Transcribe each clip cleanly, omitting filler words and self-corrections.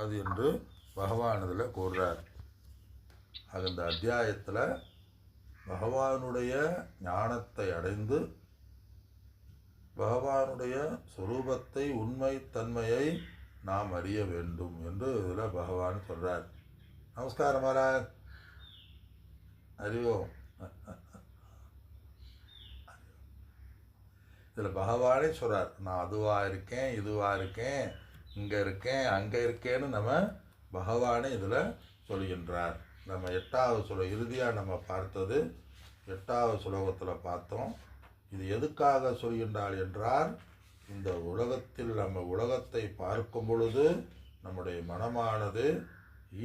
அது என்று பகவான் இதில் கூறுறார். அந்த அத்தியாயத்தில் பகவானுடைய ஞானத்தை அடைந்து பகவானுடைய சொரூபத்தை உண்மைத்தன்மையை நாம் அறிய வேண்டும் என்று இதில் பகவான் சொல்கிறார். நமஸ்காரம் மகாராஜ். அறிவோம். இதில் பகவானே சொல்கிறார், நான் அதுவாக இருக்கேன், இதுவாக இருக்கேன், இங்கே இருக்கேன், அங்கே இருக்கேன்னு நம்ம பகவானே இதில் சொல்கின்றார். நம்ம 8வது இறுதியாக நம்ம பார்த்தது 8வது ஸ்லோகத்தில் பார்த்தோம். இது எதுக்காக சொல்கின்றார் என்றால், இந்த உலகத்தில் நம்ம உலகத்தை பார்க்கும் பொழுது நம்முடைய மனமானது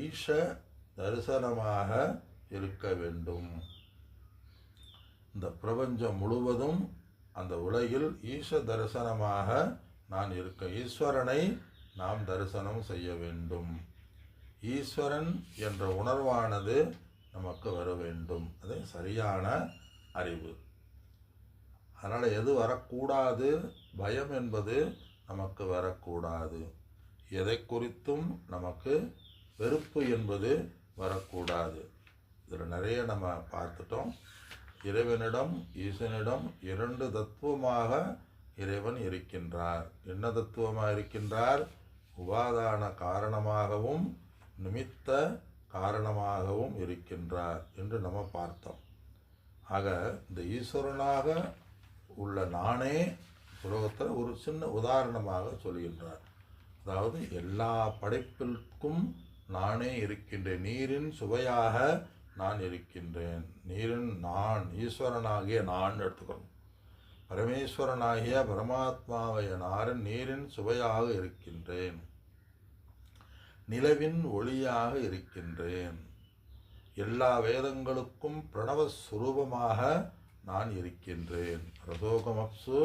ஈஷ தரிசனமாக இருக்க வேண்டும். இந்த பிரபஞ்சம் முழுவதும் அந்த உலகில் ஈஷ தரிசனமாக நான் இருக்க, ஈஸ்வரனை நாம் தரிசனம் செய்ய வேண்டும். ஈஸ்வரன் என்ற உணர்வானது நமக்கு வர வேண்டும். அது சரியான அறிவு. அதனால் எது வரக்கூடாது? பயம் என்பது நமக்கு வரக்கூடாது. எதை குறித்தும் நமக்கு வெறுப்பு என்பது வரக்கூடாது. இதில் நிறைய நம்ம பார்த்துட்டோம். இறைவனிடம் ஈசனிடம் 2 தத்துவமாக இறைவன் இருக்கின்றார். என்ன தத்துவமாக இருக்கின்றார்? உபாதான காரணமாகவும் நிமித்த காரணமாகவும் இருக்கின்றார் என்று நம்ம பார்த்தோம். ஆக இந்த ஈஸ்வரனாக உள்ள நானே உலகத்தில் ஒரு சின்ன உதாரணமாக சொல்கின்றார். அதாவது எல்லா படைப்பிற்கும் நானே இருக்கின்றேன். நீரின் சுவையாக நான் இருக்கின்றேன். நீரின் நான் ஈஸ்வரனாகிய நான் எடுத்துக்கணும். பரமேஸ்வரனாகிய பரமாத்மாவைய நாரின் நீரின் சுவையாக இருக்கின்றேன். நிலவின் ஒளியாக இருக்கின்றேன். எல்லா வேதங்களுக்கும் பிரணவஸ்வரூபமாக நான் இருக்கின்றேன். ரசோகமப்சு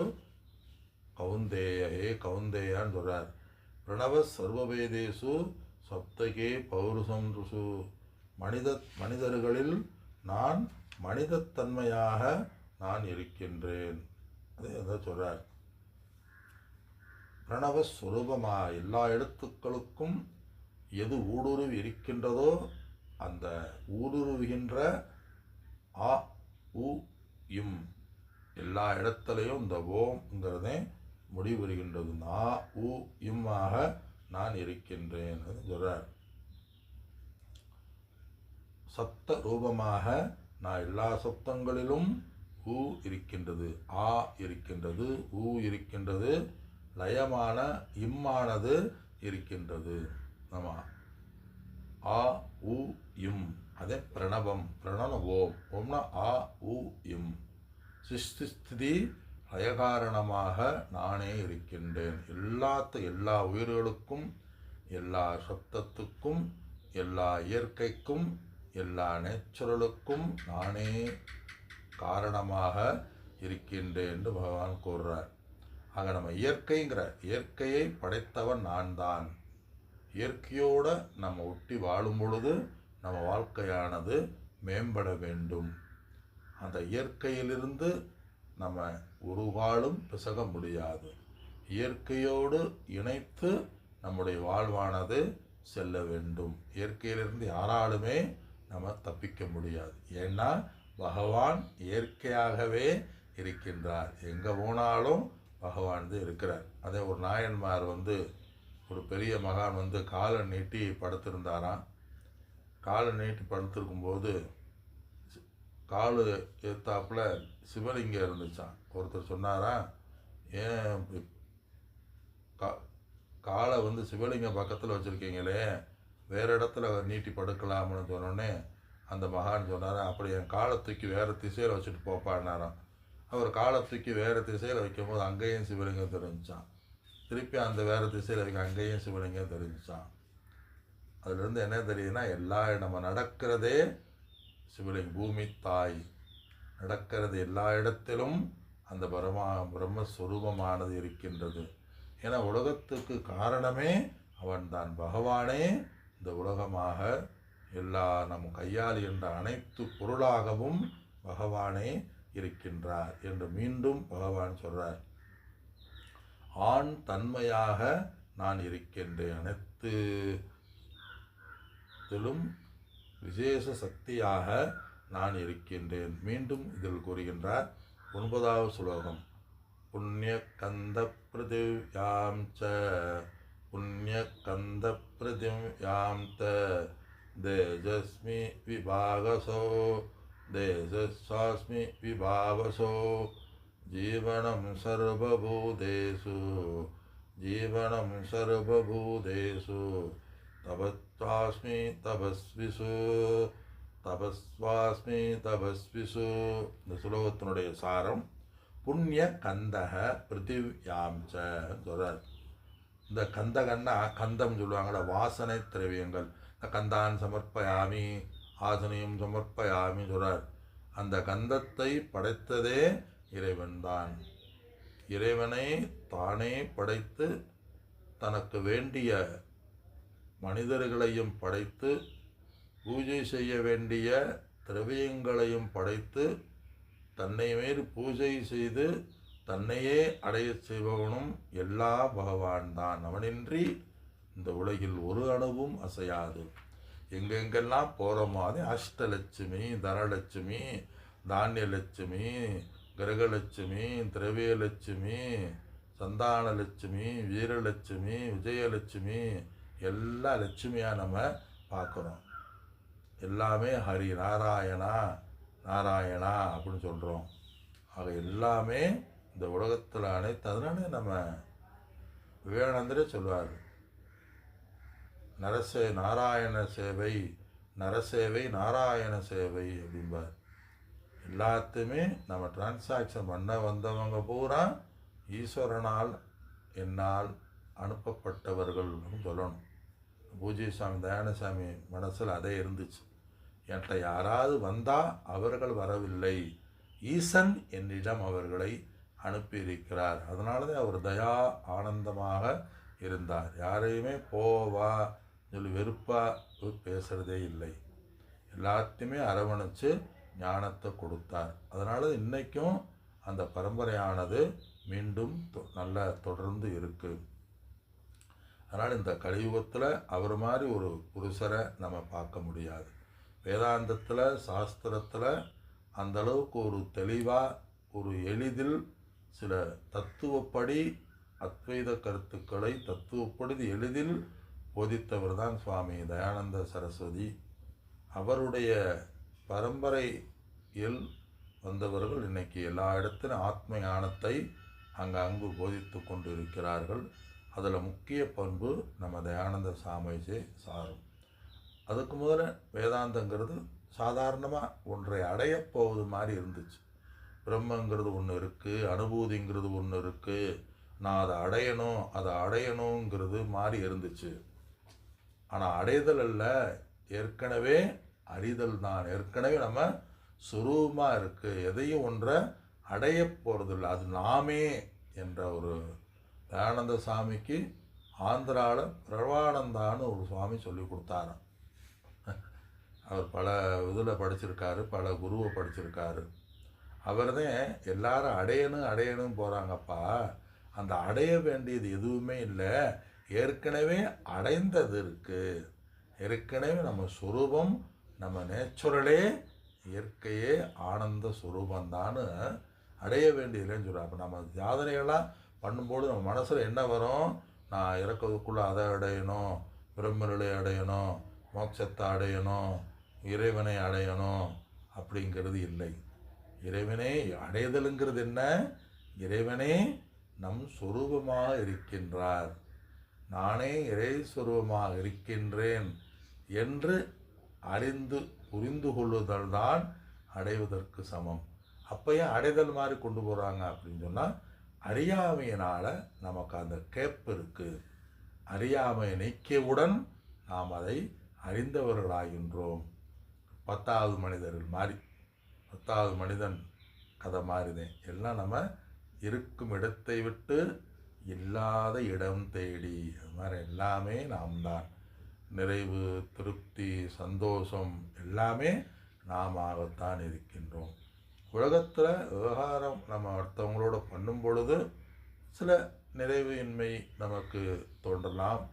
கவுந்தேயே கவுந்தேயான்னு சொல்கிறார். பிரணவ சர்வவேதேசு சப்தகே பௌருஷம் ருசு. மனிதர்களில் நான் மனிதத்தன்மையாக நான் இருக்கின்றேன். அதை சொல்கிறார். பிரணவஸ்வரூபமாக எல்லா எழுத்துக்களுக்கும் எது ஊடுருவி இருக்கின்றதோ அந்த ஊடுருவுகின்ற ஆ உ இம் எல்லா இடத்துலையும் இந்த ஓம்ங்கிறதே முடிவுறுகின்றது. ஆ உ இம்மாக நான் இருக்கின்றேன் சொல்கிறார். சப்த ரூபமாக நான் எல்லா சப்தங்களிலும் ஊ இருக்கின்றது, ஆ இருக்கின்றது, ஊ இருக்கின்றது, லயமான இம்மானது இருக்கின்றது. நம்ம ஆ உ இம் அதே பிரணவம். பிரணவம் ஓம். ஓம்னா ஆ உ இம். சிருஷ்டி ஸ்திதி லயகாரணமாக நானே இருக்கின்றேன். எல்லா உயிர்களுக்கும் எல்லா சப்தத்துக்கும் எல்லா இயற்கைக்கும் எல்லா நேச்சுரலுக்கும் நானே காரணமாக இருக்கின்றேன் என்று பகவான் கூறுறார். ஆக நம்ம இயற்கையை படைத்தவன் நான் தான். இயற்கையோடு நம்ம ஒட்டி வாழும் பொழுது நம்ம வாழ்க்கையானது மேம்பட வேண்டும். அந்த இயற்கையிலிருந்து நம்ம ஒரு காலும் பிசக முடியாது. இயற்கையோடு இணைத்து நம்முடைய வாழ்வானது செல்ல வேண்டும். இயற்கையிலிருந்து யாராலுமே நம்ம தப்பிக்க முடியாது. ஏன்னா பகவான் இயற்கையாகவே இருக்கின்றார். எங்கே போனாலும் பகவான் இருக்கிறார். அதே ஒரு நாயன்மார் ஒரு பெரிய மகான் காலை நீட்டி படுத்திருந்தாராம். காலை நீட்டி படுத்திருக்கும்போது காலு ஏத்தாப்புல சிவலிங்கம் இருந்துச்சான். ஒருத்தர் சொன்னாராம், ஏன் காலை சிவலிங்கம் பக்கத்தில் வச்சுருக்கீங்களே, வேறு இடத்துல நீட்டி படுக்கலாம்னு சொன்னோடனே அந்த மகான் சொன்னாராம், அப்படி என் காலை தூக்கி வேறு திசையில் வச்சுட்டு போப்பான்னாராம். அவர் காலை தூக்கி வேறு திசையில் வைக்கும்போது அங்கேயும் சிவலிங்கம் தெரிஞ்சான். திருப்பி அந்த வேறு திசையில் வைக்க அங்கேயும் சிவலிங்கம் தெரிஞ்சான். அதுலேருந்து என்ன தெரியுதுன்னா, நம்ம நடக்கிறதே சிவலிங்கம். பூமி தாய் நடக்கிறது எல்லா இடத்திலும் அந்த பிரம்மஸ்வரூபமானது இருக்கின்றது. ஏன்னா உலகத்துக்கு காரணமே அவன்தான். பகவானே இந்த உலகமாக எல்லா நம் கையால் என்ற அனைத்து பொருளாகவும் பகவானே இருக்கின்றார் என்று மீண்டும் பகவான் சொல்கிறார். ஆண் தன்மையாக நான் இருக்கின்றேன். அனைத்து அனைத்திலும் விசேஷ சக்தியாக நான் இருக்கின்றேன். மீண்டும் இதில் கூறுகின்றார் 9வது ஸ்லோகம். புண்ணிய கந்த பிருதிவ்யாம் ச புண்ணிய கந்த பிருதிவ்யாம் த தேஜஸ்மி விபாகசோ தேஜஸ்வாஸ்மி விபாவசோ ஜீவனம் சர்வபூதேஷு ஜீவனம் சர்வபூதேஷு தபஸ்வாஸ்மி தபஸ்விஷு தபஸ்வாஸ்மி தபஸ்விஷு. இந்த சுலோகத்தினுடைய சாரம் புண்ணிய கந்தக பிருத்திவ்யாம்ச சொல்றார். இந்த கந்தகன்னா கந்தம் சொல்லுவாங்கள, வாசனை திரவியங்கள். இந்த கந்தான் சமர்ப்பயாமி ஆசனியும் சமர்ப்பயாமி சொல்றார். அந்த கந்தத்தை படைத்ததே இறைவன்தான். இறைவனை தானே படைத்து தனக்கு வேண்டிய மனிதர்களையும் படைத்து பூஜை செய்ய வேண்டிய திரவியங்களையும் படைத்து தன்னை மேல் பூஜை செய்து தன்னையே அடைய செய்பவனும் எல்லா பகவான் தான். அவனின்றி இந்த உலகில் ஒரு அணுவும் அசையாது. எங்கெங்கெல்லாம் போகிறோமோ அதே அஷ்டலட்சுமி, தனலட்சுமி, தானியலட்சுமி, கிரகலட்சுமி, திரவியலட்சுமி, சந்தானலட்சுமி, வீரலட்சுமி, விஜயலட்சுமி, எல்லா லட்சுமியாக நம்ம பார்க்குறோம். எல்லாமே ஹரி நாராயணா நாராயணா அப்படின்னு சொல்கிறோம். ஆக எல்லாமே இந்த உலகத்தில் அனைத்து. அதனால நம்ம விவேகானந்தரே சொல்வார், நாராயண சேவை நரசேவை நாராயண சேவை அப்படிம்பார். எல்லாத்தையுமே நம்ம டிரான்சாக்ஷன் பண்ண வந்தவங்க பூரா ஈஸ்வரனால் என்னால் அனுப்பப்பட்டவர்கள் சொல்லணும். பூஜ்ய சாமி தயானசாமி மனசில் அதே இருந்துச்சு. என்கிட்ட யாராவது வந்தால் அவர்கள் வரவில்லை, ஈசன் என்னிடம் அவர்களை அனுப்பியிருக்கிறார். அதனால தான் அவர் தயா ஆனந்தமாக இருந்தார். யாரையுமே போவா சொல்லி வெறுப்பாக பேசுகிறதே இல்லை. எல்லாத்தையுமே அரவணைச்சு ஞானத்தை கொடுத்தார். அதனால இன்றைக்கும் அந்த பரம்பரையானது மீண்டும் நல்லா தொடர்ந்து இருக்குது. அதனால் இந்த கலியுகத்தில் அவர் மாதிரி ஒரு புருஷரை நம்ம பார்க்க முடியாது. வேதாந்தத்தில் சாஸ்திரத்தில் அந்தளவுக்கு ஒரு தெளிவாக ஒரு எளிதில் சில தத்துவப்படி அத்வைத கருத்துக்களை தத்துவப்படி எளிதில் போதித்தவர் தான் சுவாமி தயானந்த சரஸ்வதி. அவருடைய பரம்பரையில் வந்தவர்கள் இன்றைக்கி எல்லா இடத்திலும் ஆத்ம ஞானத்தை அங்கு போதித்து கொண்டு இருக்கிறார்கள். அதில் முக்கிய பண்பு நம்ம தயானந்த சாமிஜி சாரும். அதுக்கு முதல்ல வேதாந்தங்கிறது சாதாரணமாக ஒன்றை அடையப் போவது மாதிரி இருந்துச்சு. பிரம்மங்கிறது ஒன்று இருக்குது, அனுபூதிங்கிறது ஒன்று இருக்குது, நான் அதை அடையணுங்கிறது மாதிரி இருந்துச்சு. ஆனால் அடைதல் அல்ல, ஏற்கனவே அறிதல் தான். ஏற்கனவே நம்ம சுரூபமாக இருக்குது, எதையும் ஒன்றை அடைய போகிறதில்லை, அது நாமே என்ற ஒரு தயானந்த சாமிக்கு ஆந்திராவில் பிரவானந்தான்னு ஒரு சுவாமி சொல்லி கொடுத்தாராம். அவர் பல இதில் படிச்சிருக்காரு, பல குருவை படிச்சிருக்காரு. அவர் தான் எல்லாரும் அடையணும் போகிறாங்கப்பா, அந்த அடைய வேண்டியது எதுவுமே இல்லை, ஏற்கனவே அடைந்தது இருக்குது. ஏற்கனவே நம்ம சுரூபம், நம்ம நேச்சுரலே இயற்கையே ஆனந்த சுரூபந்தான்னு அடைய வேண்டியதில்லைன்னு சொல்கிறார். அப்போ நம்ம சாதனைகள்லாம் பண்ணும்போது நம்ம மனசில் என்ன வரும், நான் இறக்கிறதுக்குள்ளே அதை அடையணும், பிரம்மநிலை அடையணும், மோட்சத்தை அடையணும், இறைவனை அடையணும் அப்படிங்கிறது இல்லை. இறைவனே அடைதலுங்கிறது என்ன, இறைவனே நம் சொரூபமாக இருக்கின்றார், நானே இறை சொரூபமாக இருக்கின்றேன் என்று அறிந்து புரிந்து கொள்ளுதல் தான் அடைவதற்கு சமம். அப்போயே அடைதல் மாதிரி கொண்டு போகிறாங்க அப்படின்னு சொன்னால், அறியாமையினால் நமக்கு அந்த கேப்பு இருக்குது. அறியாமையை நீக்கியவுடன் நாம் அதை அறிந்தவர்களாகின்றோம். 10வது மனிதர்கள் மாதிரி, 10வது மனிதன் கதை மாதிரிதான். எல்லாம் நம்ம இருக்கும் இடத்தை விட்டு இல்லாத இடம் தேடி, அது மாதிரி எல்லாமே நாம் தான். நிறைவு, திருப்தி, சந்தோஷம் எல்லாமே நாமத்தான் இருக்கின்றோம். உலகத்தில் விவகாரம் நம்ம அடுத்தவங்களோட பண்ணும் பொழுது சில நிறைவு இன்மை நமக்கு தோன்றலாம்,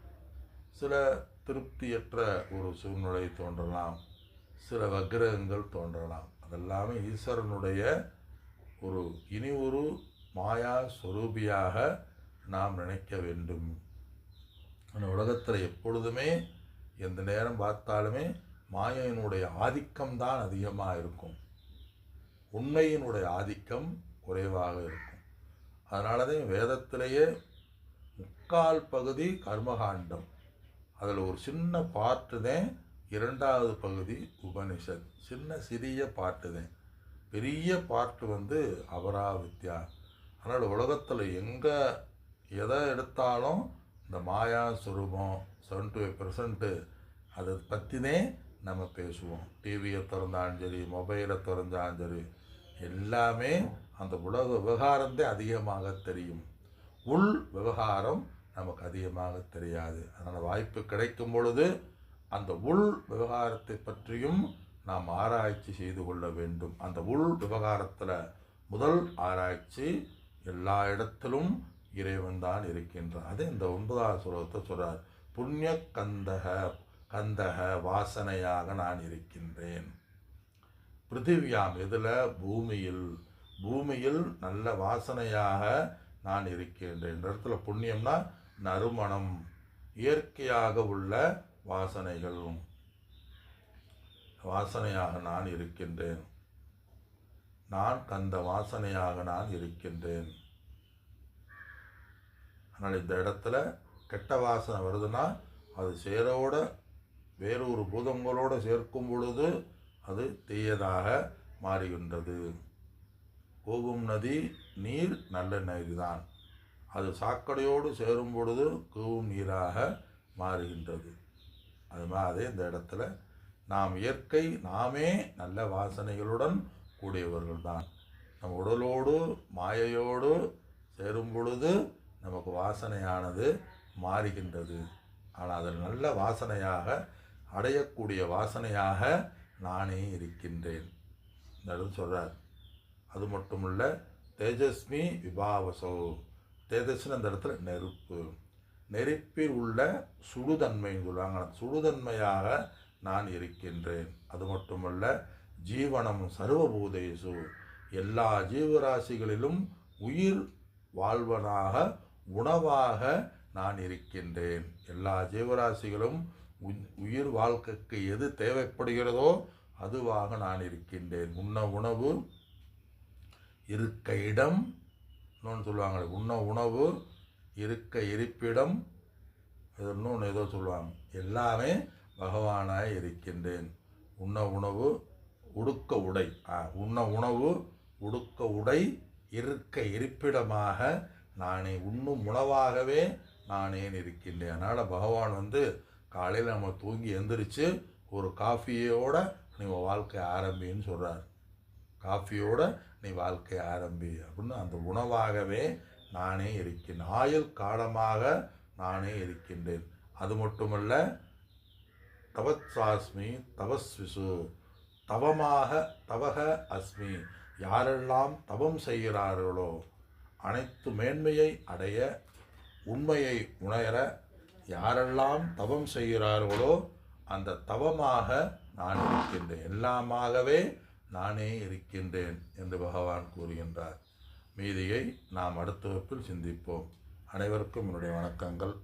சில திருப்தியற்ற ஒரு சூழ்நிலை தோன்றலாம், சில வக்கிரகங்கள் தோன்றலாம். அதெல்லாமே ஈஸ்வரனுடைய இனி ஒரு மாயா ஸ்வரூபியாக நாம் நினைக்க வேண்டும். அந்த உலகத்தில் எப்பொழுதுமே எந்த நேரம் பார்த்தாலுமே மாயையினுடைய ஆதிக்கம்தான் அதிகமாக இருக்கும், உண்மையினுடைய ஆதிக்கம் குறைவாக இருக்கும். அதனால தான் வேதத்திலேயே 3/4 பகுதி கர்மகாண்டம், அதில் ஒரு சின்ன பாட்டு தான் 2வது பகுதி உபனிஷத். சிறிய பாட்டு தான், பெரிய பாட்டு அபராவித்யா. அதனால் உலகத்தில் எங்கே எதை எடுத்தாலும் இந்த மாயா சுரூபம் 75% அதை பற்றினே நம்ம பேசுவோம். டிவியை திறந்தாலும் சரி, மொபைலை திறந்தாலும் சரி, எல்லாமே அந்த உலக விவகாரம்தான் அதிகமாக தெரியும், உள் விவகாரம் நமக்கு அதிகமாக தெரியாது. அதனால் வாய்ப்பு கிடைக்கும் பொழுது அந்த உள் விவகாரத்தை பற்றியும் நாம் ஆராய்ச்சி செய்து கொள்ள வேண்டும். அந்த உள் விவகாரத்தில் முதல் ஆராய்ச்சி எல்லா இடத்திலும் இறைவன் தான் இருக்கின்றான். அது இந்த 9வது ஸ்லோகத்தை சொல்றார். புண்ணிய கந்தக வாசனையாக நான் இருக்கின்றேன். பிருத்திவியாம் எதில்? பூமியில் நல்ல வாசனையாக நான் இருக்கின்றேன். இந்த இடத்துல புண்ணியம்னா நறுமணம், இயற்கையாக உள்ள வாசனையாக நான் இருக்கின்றேன். நான் கந்த வாசனையாக நான் இருக்கின்றேன். அதனால் இந்த இடத்துல கெட்ட வாசனை வருதுன்னா அது சேரோட வேறொரு பூதங்களோடு சேர்க்கும் பொழுது அது தீயதாக மாறுகின்றது. போகும் நதி நீர் நல்ல நீர் தான், அது சாக்கடையோடு சேரும் பொழுது கூவும் நீராக மாறுகின்றது. அது மாதிரி இந்த இடத்துல நாம் இயற்கை நாமே நல்ல வாசனைகளுடன் கூடியவர்கள் தான். நம் உடலோடு மாயையோடு சேரும் பொழுது நமக்கு வாசனையானது மாறுகின்றது. ஆனால் அதில் நல்ல வாசனையாக அடையக்கூடிய வாசனையாக நானே இருக்கின்றேன் இந்த இடத்துல சொல்கிறார். அது மட்டுமல்ல, தேஜஸ்மி விபாவசோ, தேஜஸ்னு அந்த இடத்துல நெருப்பில் உள்ள சுடுதன்மைன்னு சொல்லுவாங்க, சுடுதன்மையாக நான் இருக்கின்றேன். அது மட்டுமல்ல, ஜீவனம் சர்வபூதேசு, எல்லா ஜீவராசிகளிலும் உயிர் வாழ்வனாக உணவாக நான் இருக்கின்றேன். எல்லா ஜீவராசிகளும் உயிர் வாழ்க்கைக்கு எது தேவைப்படுகிறதோ அதுவாக நான் இருக்கின்றேன். உண்ண உணவு, இருக்க இடம், இன்னொன்று சொல்லுவாங்க உண்ண உணவு, இருக்க இருப்பிடம், இன்னொன்று ஏதோ சொல்லுவாங்க, எல்லாமே பகவானாக இருக்கின்றேன். உண்ண உணவு, உடுக்க உடை, உண்ண உணவு, உடுக்க உடை, இருக்க இருப்பிடமாக நானே, உண்ணும் உணவாகவே நானே இருக்கின்றேன். அதனால் பகவான் காலையில் நம்ம தூங்கி எந்திரிச்சு ஒரு காஃபியோட நீ வாழ்க்கை ஆரம்பின்னு சொல்கிறார். காஃபியோட நீ வாழ்க்கை ஆரம்பி அப்படின்னு அந்த உணவாகவே நானே இருக்கின்றேன். ஆயுள் காலமாக நானே இருக்கின்றேன். அது மட்டுமல்ல, தவத்சாஸ்மி தபஸ்விசு, தவக அஸ்மி, யாரெல்லாம் தவம் செய்கிறார்களோ, அனைத்து மேன்மையை அடைய, உண்மையை உணர யாரெல்லாம் தவம் செய்கிறார்களோ அந்த தவமாக நான் இருக்கின்றேன், எல்லாமாகவே நானே இருக்கின்றேன் என்று பகவான் கூறுகின்றார். மீதியை நாம் அடுத்த வகுப்பில் சிந்திப்போம். அனைவருக்கும் என்னுடைய வணக்கங்கள்.